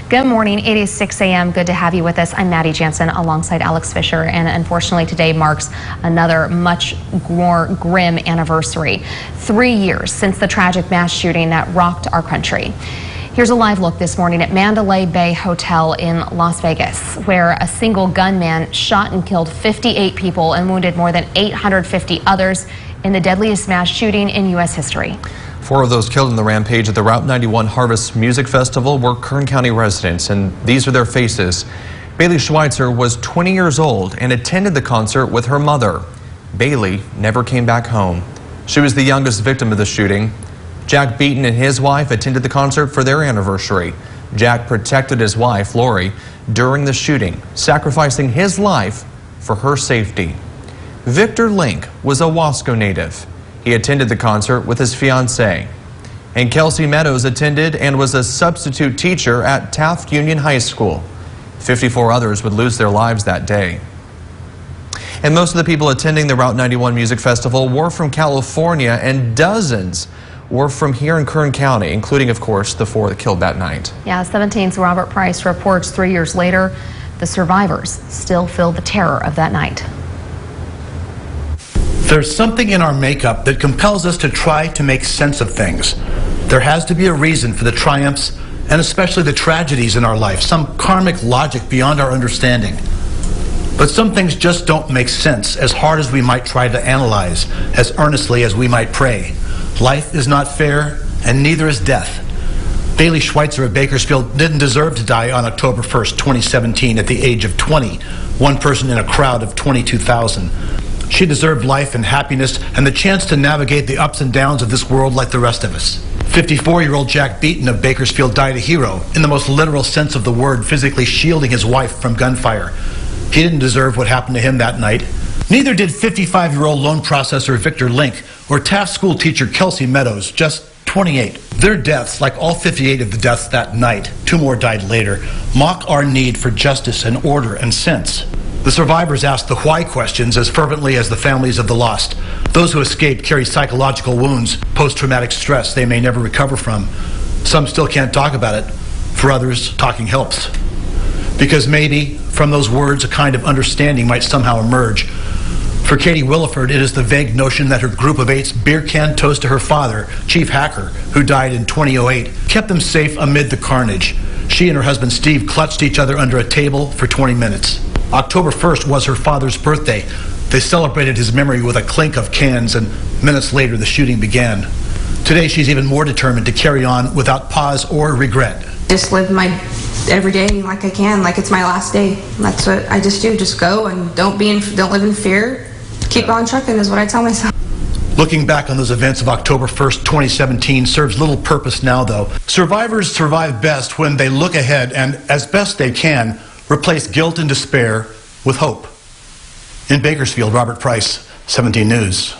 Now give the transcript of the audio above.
Good morning. It is 6 a.m. Good to have you with us. I'm Maddie Jansen alongside Alex Fisher, and unfortunately today marks another much more grim anniversary. 3 years since the tragic mass shooting that rocked our country. Here's a live look this morning at Mandalay Bay Hotel in Las Vegas, where a single gunman shot and killed 58 people and wounded more than 850 others in the deadliest mass shooting in U.S. history. 4 of those killed in the rampage at the Route 91 Harvest Music Festival were Kern County residents, and these are their faces. Bailey Schweitzer was 20 years old and attended the concert with her mother. Bailey never came back home. She was the youngest victim of the shooting. Jack Beaton and his wife attended the concert for their anniversary. Jack protected his wife, Lori, during the shooting, sacrificing his life for her safety. Victor Link was a Wasco native. He attended the concert with his fiancée. And Kelsey Meadows attended and was a substitute teacher at Taft Union High School. 54 others would lose their lives that day. And most of the people attending the Route 91 Music Festival were from California, and dozens were from here in Kern County, including, of course, the 4 that killed that night. Yeah, 17's Robert Price reports 3 years later, the survivors still feel the terror of that night. There's something in our makeup that compels us to try to make sense of things. There has to be a reason for the triumphs and especially the tragedies in our life, some karmic logic beyond our understanding. But some things just don't make sense, as hard as we might try to analyze, as earnestly as we might pray. Life is not fair, and neither is death. Bailey Schweitzer of Bakersfield didn't deserve to die on October 1st, 2017 at the age of 20, one person in a crowd of 22,000. She deserved life and happiness and the chance to navigate the ups and downs of this world like the rest of us. 54-year-old Jack Beaton of Bakersfield died a hero, in the most literal sense of the word, physically shielding his wife from gunfire. He didn't deserve what happened to him that night. Neither did 55-year-old loan processor Victor Link or Taft school teacher Kelsey Meadows, just 28. Their deaths, like all 58 of the deaths that night, 2 more died later, mock our need for justice and order and sense. The survivors ask the why questions as fervently as the families of the lost. Those who escaped carry psychological wounds, post-traumatic stress they may never recover from. Some still can't talk about it. For others, talking helps. Because maybe, from those words, a kind of understanding might somehow emerge. For Katie Williford, it is the vague notion that her group of 8's beer can toast to her father, Chief Hacker, who died in 2008, kept them safe amid the carnage. She and her husband Steve clutched each other under a table for 20 minutes. October 1st was her father's birthday. They celebrated his memory with a clink of cans, and minutes later the shooting began. Today she's even more determined to carry on without pause or regret. Just live my every day like I can, like it's my last day. That's what I just do. Just go and don't live in fear. Keep on trucking is what I tell myself. Looking back on those events of October 1st, 2017 serves little purpose now, though. Survivors survive best when they look ahead and, as best they can, replace guilt and despair with hope. In Bakersfield, Robert Price, 17 News.